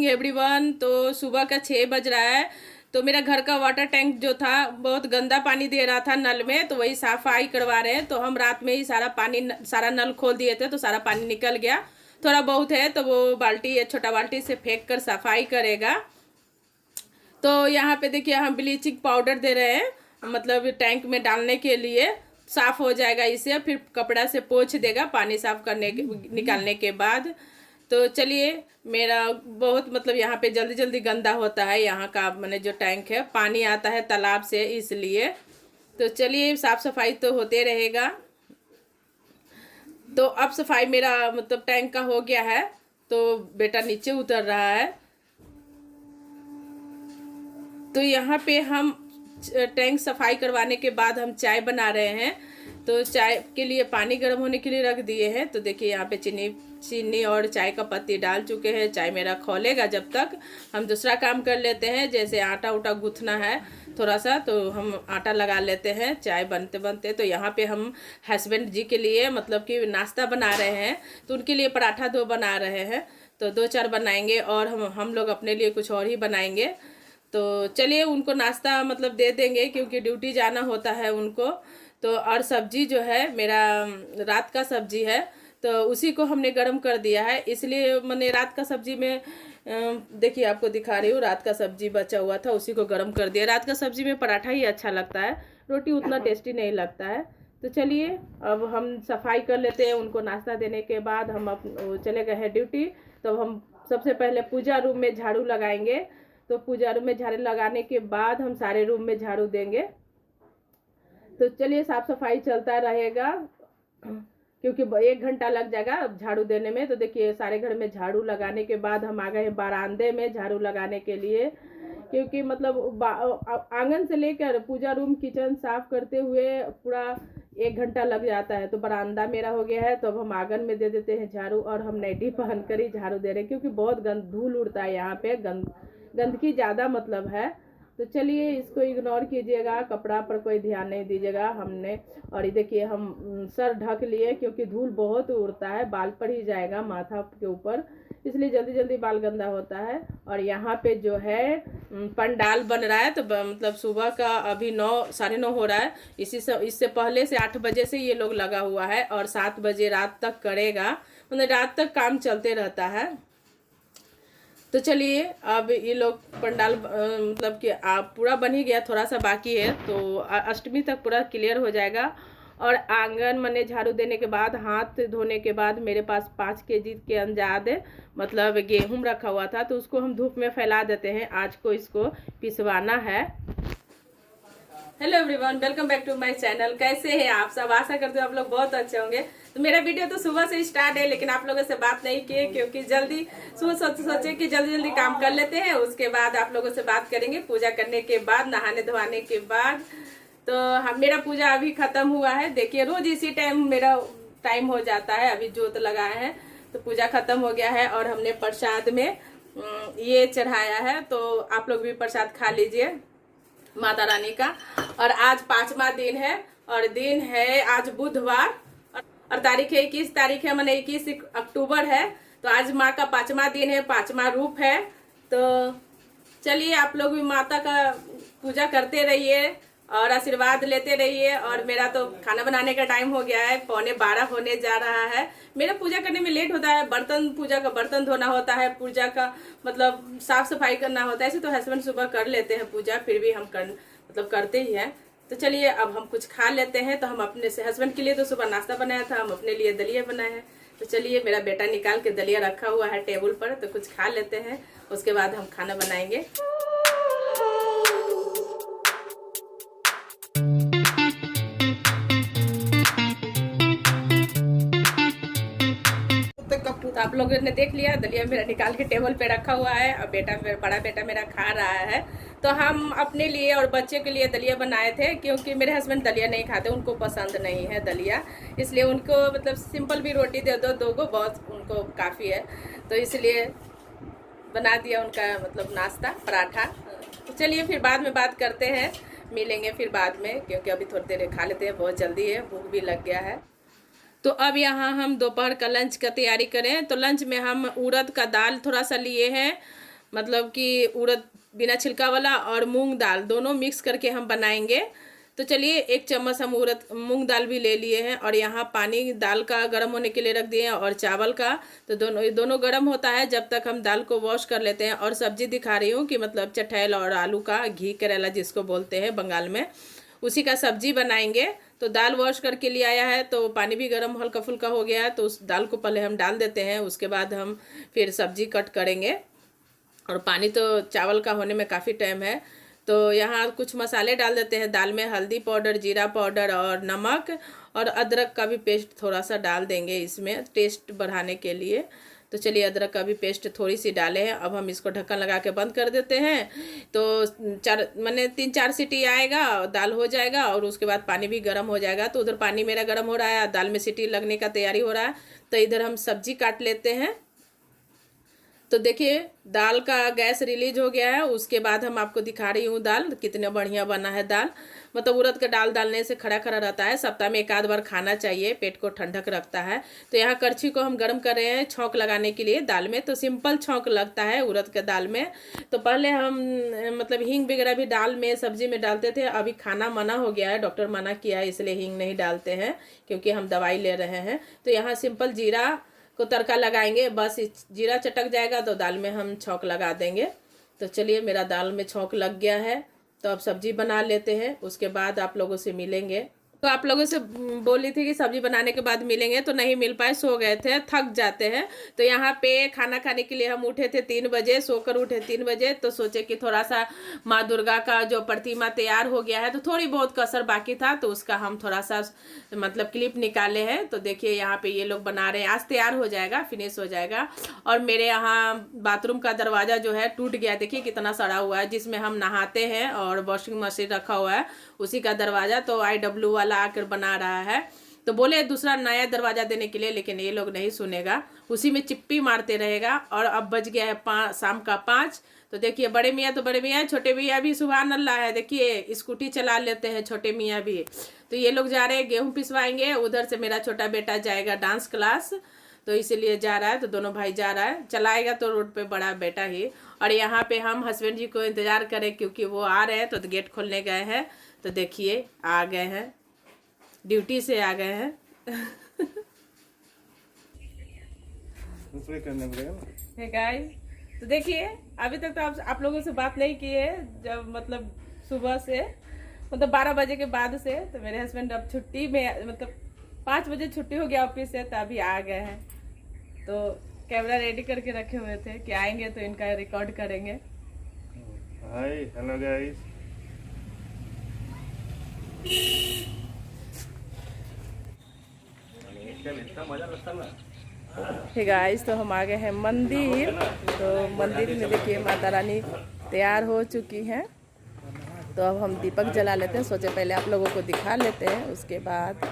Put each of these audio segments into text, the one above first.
Everyone. तो सुबह का 6 बज रहा है। तो मेरा घर का वाटर टैंक जो था बहुत गंदा पानी दे रहा था नल में, तो वही सफाई करवा रहे हैं। तो हम रात में ही सारा नल खोल दिए थे, तो सारा पानी निकल गया। थोड़ा बहुत है तो वो बाल्टी या छोटा बाल्टी से फेंक कर सफाई करेगा। तो यहाँ पे देखिए हम ब्लीचिंग पाउडर दे रहे हैं, मतलब टैंक में डालने के लिए। साफ़ हो जाएगा इससे, फिर कपड़ा से पोंछ देगा पानी साफ करने के निकालने के बाद। तो चलिए, मेरा बहुत मतलब यहाँ पे जल्दी जल्दी गंदा होता है यहाँ का, मैंने जो टैंक है पानी आता है तालाब से, इसलिए। तो चलिए, साफ़ सफाई तो होते रहेगा। तो अब सफाई मेरा मतलब टैंक का हो गया है। तो बेटा नीचे उतर रहा है। तो यहाँ पे हम टैंक सफाई करवाने के बाद हम चाय बना रहे हैं। तो चाय के लिए पानी गर्म होने के लिए रख दिए हैं। तो देखिए यहाँ पे चीनी और चाय का पत्ती डाल चुके हैं। चाय मेरा खौलेगा जब तक हम दूसरा काम कर लेते हैं, जैसे आटा उटा गूँथना है थोड़ा सा, तो हम आटा लगा लेते हैं चाय बनते बनते। तो यहाँ पे हम हस्बैंड जी के लिए मतलब कि नाश्ता बना रहे हैं। तो उनके लिए पराठा 2 बना रहे हैं, तो 2-4 बनाएंगे और हम लोग अपने लिए कुछ और ही बनाएंगे। तो चलिए, उनको नाश्ता मतलब दे देंगे क्योंकि ड्यूटी जाना होता है उनको। तो और सब्जी जो है मेरा रात का सब्जी है, तो उसी को हमने गर्म कर दिया है। इसलिए मैंने रात का सब्जी में देखिए आपको दिखा रही हूँ, रात का सब्जी बचा हुआ था उसी को गर्म कर दिया। रात का सब्जी में पराठा ही अच्छा लगता है, रोटी उतना टेस्टी नहीं लगता है। तो चलिए, अब हम सफाई कर लेते हैं। उनको नाश्ता देने के बाद हम चले गए हैं ड्यूटी। तो हम सबसे पहले पूजा रूम में झाड़ू लगाएंगे। तो पूजा रूम में झाड़ू लगाने के बाद हम सारे रूम में झाड़ू देंगे। तो चलिए, साफ सफाई चलता रहेगा क्योंकि 1 घंटा लग जाएगा झाड़ू देने में। तो देखिए, सारे घर में झाड़ू लगाने के बाद हम आ गए हैं बरामदे में झाड़ू लगाने के लिए, क्योंकि मतलब आंगन से लेकर पूजा रूम किचन साफ करते हुए पूरा 1 घंटा लग जाता है। तो बरामदा मेरा हो गया है। तो अब हम आंगन में दे देते हैं झाड़ू, और हम नाइटी पहन कर ही झाड़ू दे रहे हैं क्योंकि बहुत धूल उड़ता है यहाँ पे, गंदगी ज़्यादा मतलब है। तो चलिए, इसको इग्नोर कीजिएगा, कपड़ा पर कोई ध्यान नहीं दीजिएगा हमने। और ये देखिए, हम सर ढक लिए क्योंकि धूल बहुत उड़ता है, बाल पर ही जाएगा माथा के ऊपर, इसलिए जल्दी जल्दी बाल गंदा होता है। और यहाँ पे जो है पंडाल बन रहा है। तो मतलब सुबह का अभी 9-9:30 हो रहा है। इससे पहले से 8 बजे से ये लोग लगा हुआ है और 7 बजे रात तक करेगा, मतलब रात तक काम चलते रहता है। तो चलिए, अब ये लोग पंडाल मतलब कि पूरा बन ही गया, थोड़ा सा बाकी है। तो अष्टमी तक पूरा क्लियर हो जाएगा। और आंगन मैंने झाड़ू देने के बाद, हाथ धोने के बाद मेरे पास 5 केजी के अंदाज़ मतलब गेहूं रखा हुआ था, तो उसको हम धूप में फैला देते हैं। आज को इसको पिसवाना है। Hello everyone, welcome back to my channel. कैसे हैं आप सब? आशा करते हो आप लोग बहुत अच्छे होंगे। तो मेरा वीडियो तो सुबह से स्टार्ट है, लेकिन आप लोगों से बात नहीं किए क्योंकि जल्दी सुबह सोचे कि जल्दी जल्दी काम कर लेते हैं, उसके बाद आप लोगों से बात करेंगे पूजा करने के बाद, नहाने धोने के बाद। तो मेरा पूजा अभी खत्म हुआ है। देखिए, रोज इसी टाइम मेरा टाइम हो जाता है। अभी जोत लगाए हैं तो पूजा खत्म हो गया है। और हमने प्रसाद में ये चढ़ाया है, तो आप लोग भी प्रसाद खा लीजिए माता रानी का। और आज 5वां दिन है, और दिन है आज बुधवार, और तारीख है 21 तारीख है, मैंने 21 अक्टूबर है। तो आज माँ का 5वां दिन है, 5वां रूप है। तो चलिए, आप लोग भी माता का पूजा करते रहिए और आशीर्वाद लेते रहिए। और मेरा तो खाना बनाने का टाइम हो गया है, 11:15 होने जा रहा है। मेरा पूजा करने में लेट होता है, पूजा का बर्तन धोना होता है, पूजा का मतलब साफ सफाई करना होता है। ऐसे तो हस्बैंड सुबह कर लेते हैं पूजा, फिर भी हम करते ही हैं। तो चलिए, अब हम कुछ खा लेते हैं। तो हम अपने से हस्बैंड के लिए तो सुबह नाश्ता बनाया था, हम अपने लिए दलिया बनाए हैं। तो चलिए, मेरा बेटा निकाल के दलिया रखा हुआ है टेबल पर, तो कुछ खा लेते हैं, उसके बाद हम खाना बनाएंगे। तो आप लोगों ने देख लिया, दलिया मेरा निकाल के टेबल पे रखा हुआ है, और बड़ा बेटा मेरा खा रहा है। तो हम अपने लिए और बच्चे के लिए दलिया बनाए थे, क्योंकि मेरे हस्बैंड दलिया नहीं खाते, उनको पसंद नहीं है दलिया, इसलिए उनको मतलब सिंपल भी रोटी दे दो 2 बहुत उनको काफ़ी है। तो इसलिए बना दिया उनका मतलब नाश्ता, पराठा। तो चलिए, फिर बाद में बात करते हैं, मिलेंगे फिर बाद में, क्योंकि अभी थोड़ी देर खा लेते हैं, बहुत जल्दी है, भूख भी लग गया है। तो अब यहाँ हम दोपहर का लंच का तैयारी करें। तो लंच में हम उड़द का दाल थोड़ा सा लिए हैं, मतलब कि उड़द बिना छिलका वाला और मूंग दाल दोनों मिक्स करके हम बनाएंगे। तो चलिए 1 चम्मच हम मूंग दाल भी ले लिए हैं और यहाँ पानी दाल का गर्म होने के लिए रख दिए हैं और चावल का। तो दोनों गर्म होता है जब तक हम दाल को वॉश कर लेते हैं। और सब्जी दिखा रही हूँ कि मतलब चठैल और आलू का घी करेला जिसको बोलते हैं बंगाल में, उसी का सब्जी बनाएंगे। तो दाल वॉश करके ले आया है, तो पानी भी गर्म हल्का फुल्का हो गया है, तो उस दाल को पहले हम डाल देते हैं, उसके बाद हम फिर सब्जी कट करेंगे। और पानी तो चावल का होने में काफ़ी टाइम है। तो यहाँ कुछ मसाले डाल देते हैं दाल में, हल्दी पाउडर, जीरा पाउडर और नमक, और अदरक का भी पेस्ट थोड़ा सा डाल देंगे इसमें टेस्ट बढ़ाने के लिए। तो चलिए अदरक का भी पेस्ट थोड़ी सी डाले हैं। अब हम इसको ढक्कन लगा के बंद कर देते हैं। तो 3-4 सीटी आएगा, दाल हो जाएगा और उसके बाद पानी भी गर्म हो जाएगा। तो उधर पानी मेरा गर्म हो रहा है, दाल में सीटी लगने का तैयारी हो रहा है। तो इधर हम सब्जी काट लेते हैं। तो देखिए दाल का गैस रिलीज हो गया है। उसके बाद हम आपको दिखा रही हूँ दाल कितना बढ़िया बना है। दाल मतलब उड़द का दाल डालने से खड़ा खड़ा रहता है, सप्ताह में 1 आध बार खाना चाहिए, पेट को ठंडक रखता है। तो यहाँ करछी को हम गर्म कर रहे हैं छौंक लगाने के लिए दाल में। तो सिंपल छौंक लगता है उड़द के दाल में। तो पहले हम मतलब हींग वगैरह भी दाल में सब्जी में डालते थे, अभी खाना मना हो गया है, डॉक्टर मना किया है, इसलिए हींग नहीं डालते हैं क्योंकि हम दवाई ले रहे हैं। तो यहाँ सिंपल जीरा को तड़का लगाएंगे, बस जीरा चटक जाएगा तो दाल में हम छौंक लगा देंगे। तो चलिए मेरा दाल में छौंक लग गया है। तो अब सब्जी बना लेते हैं, उसके बाद आप लोगों से मिलेंगे। तो आप लोगों से बोली थी कि सब्जी बनाने के बाद मिलेंगे, तो नहीं मिल पाए, सो गए थे, थक जाते हैं। तो यहाँ पे खाना खाने के लिए हम उठे थे 3 बजे, सोकर उठे 3 बजे। तो सोचे कि थोड़ा सा माँ दुर्गा का जो प्रतिमा तैयार हो गया है, तो थोड़ी बहुत कसर बाकी था, तो उसका हम थोड़ा सा मतलब क्लिप निकाले हैं। तो देखिए यहाँ पे ये लोग बना रहे हैं, आज तैयार हो जाएगा, फिनिश हो जाएगा। और मेरे यहाँ बाथरूम का दरवाजा जो है टूट गया, देखिए कितना सड़ा हुआ है, जिसमें हम नहाते हैं और वॉशिंग मशीन रखा हुआ है उसी का दरवाजा। तो IW वाला आकर बना रहा है। तो बोले दूसरा नया दरवाजा देने के लिए, लेकिन ये लोग नहीं सुनेगा, उसी में चिप्पी मारते रहेगा। और अब बज गया है शाम का 5। तो देखिए बड़े मियाँ तो बड़े मियाँ, छोटे मियाँ भी सुभान अल्लाह है, देखिए स्कूटी चला लेते हैं छोटे मियाँ भी। तो ये लोग जा रहे हैं गेहूँ पिसवाएंगे, उधर से मेरा छोटा बेटा जाएगा डांस क्लास, तो इसीलिए जा रहा है। तो दोनों भाई जा रहा है, चलाएगा तो रोड पे बड़ा बेटा ही। और यहाँ पे हम हस्बैंड जी को इंतजार करें क्योंकि वो आ रहे हैं, तो गेट खोलने गए हैं। तो देखिए आ गए हैं, ड्यूटी से आ गए हैं। करना पड़ेगा ना। हे गाइस, तो देखिए अभी तक तो आप लोगों से बात नहीं की है, जब मतलब सुबह से मतलब 12 बजे के बाद से। तो मेरे हस्बैंड अब छुट्टी में, मतलब 5 बजे छुट्टी हो गया ऑफिस से, तो अभी आ गए हैं। तो कैमरा रेडी करके रखे हुए थे कि आएंगे तो इनका रिकॉर्ड करेंगे। Hi hello guys. Hey guys, तो हम आ गए हैं मंदिर। तो मंदिर में देखिए माता रानी तैयार हो चुकी हैं। तो अब हम दीपक जला लेते हैं, सोचे पहले आप लोगों को दिखा लेते हैं, उसके बाद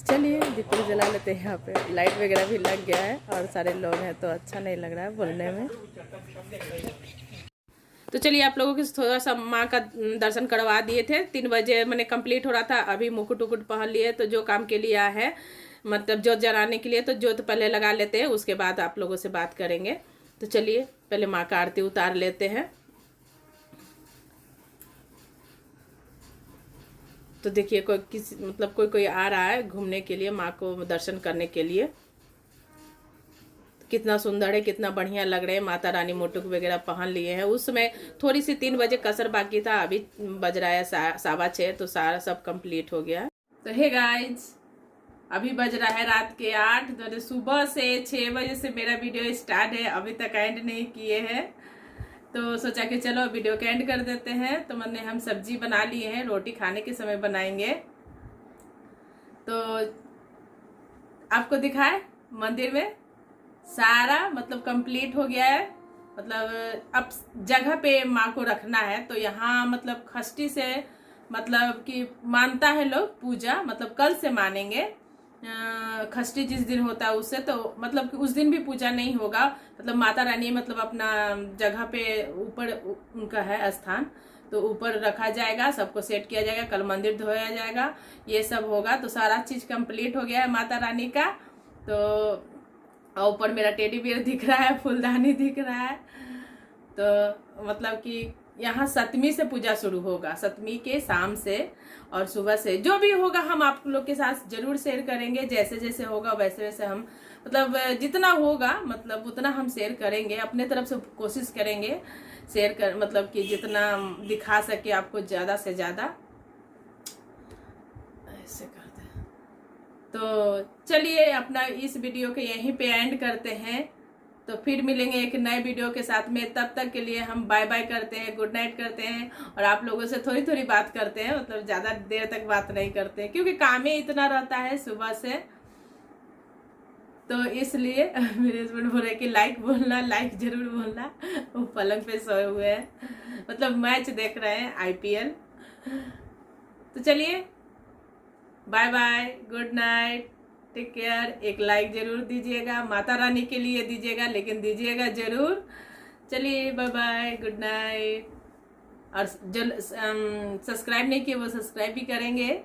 चलिए दीपक जला लेते हैं। यहाँ पे लाइट वगैरह भी लग गया है और सारे लोग हैं, तो अच्छा नहीं लग रहा है बोलने में। तो चलिए आप लोगों के थोड़ा सा माँ का दर्शन करवा दिए थे। 3 बजे मैंने कंप्लीट हो रहा था, अभी मुकुट उकुट पहन लिए। तो जो काम के लिए है मतलब जोत जलाने के लिए, तो जोत पहले लगा लेते हैं, उसके बाद आप लोगों से बात करेंगे। तो चलिए पहले माँ का आरती उतार लेते हैं। तो देखिए कोई आ रहा है घूमने के लिए, माँ को दर्शन करने के लिए। कितना सुंदर है, कितना बढ़िया लग रहे हैं। माता रानी मुटुक वगैरह पहन लिए हैं। उस समय थोड़ी सी 3 बजे कसर बाकी था, अभी बज रहा है 6:15, तो सारा सब कंप्लीट हो गया। तो हे गाइज, अभी बज रहा है रात के 8। तो सुबह से 6 बजे से मेरा वीडियो स्टार्ट है, अभी तक एंड नहीं किए हैं। तो सोचा कि चलो वीडियो का एंड कर देते हैं। तो मैंने हम सब्जी बना लिए हैं, रोटी खाने के समय बनाएंगे। तो आपको दिखाए मंदिर में सारा मतलब कंप्लीट हो गया है। मतलब अब जगह पे माँ को रखना है। तो यहाँ मतलब खष्टी से मतलब कि मानता है लोग पूजा, मतलब कल से मानेंगे। खष्टी जिस दिन होता है उससे, तो मतलब कि उस दिन भी पूजा नहीं होगा। मतलब माता रानी मतलब अपना जगह पे ऊपर उनका है स्थान, तो ऊपर रखा जाएगा, सबको सेट किया जाएगा, कल मंदिर धोया जाएगा, ये सब होगा। तो सारा चीज कंप्लीट हो गया है माता रानी का। तो ऊपर मेरा टेडी बियर दिख रहा है, फूलदानी दिख रहा है। तो मतलब कि यहाँ सप्तमी से पूजा शुरू होगा, सप्तमी के शाम से और सुबह से जो भी होगा हम आप लोग के साथ जरूर शेयर करेंगे। जैसे जैसे होगा वैसे वैसे हम मतलब जितना होगा मतलब उतना हम शेयर करेंगे, अपने तरफ से कोशिश करेंगे शेयर कर मतलब कि जितना दिखा सके आपको ज़्यादा से ज़्यादा। ऐसे करते हैं। तो चलिए अपना इस वीडियो को यहीं पे एंड करते हैं, तो फिर मिलेंगे एक नए वीडियो के साथ में। तब तक के लिए हम बाय बाय करते हैं, गुड नाइट करते हैं और आप लोगों से थोड़ी थोड़ी बात करते हैं, मतलब ज़्यादा देर तक बात नहीं करते हैं क्योंकि काम ही इतना रहता है सुबह से। तो इसलिए मेरे हस्बैंड बोल रहे कि लाइक जरूर बोलना। वो पलंग पे सोए हुए हैं, मतलब मैच देख रहे हैं IPL। तो चलिए bye bye, good night, take care. एक लाइक जरूर दीजिएगा, माता रानी के लिए दीजिएगा, लेकिन दीजिएगा जरूर। चलिए बाय बाय, गुड नाइट। और जो सब्सक्राइब नहीं किए वो सब्सक्राइब भी करेंगे।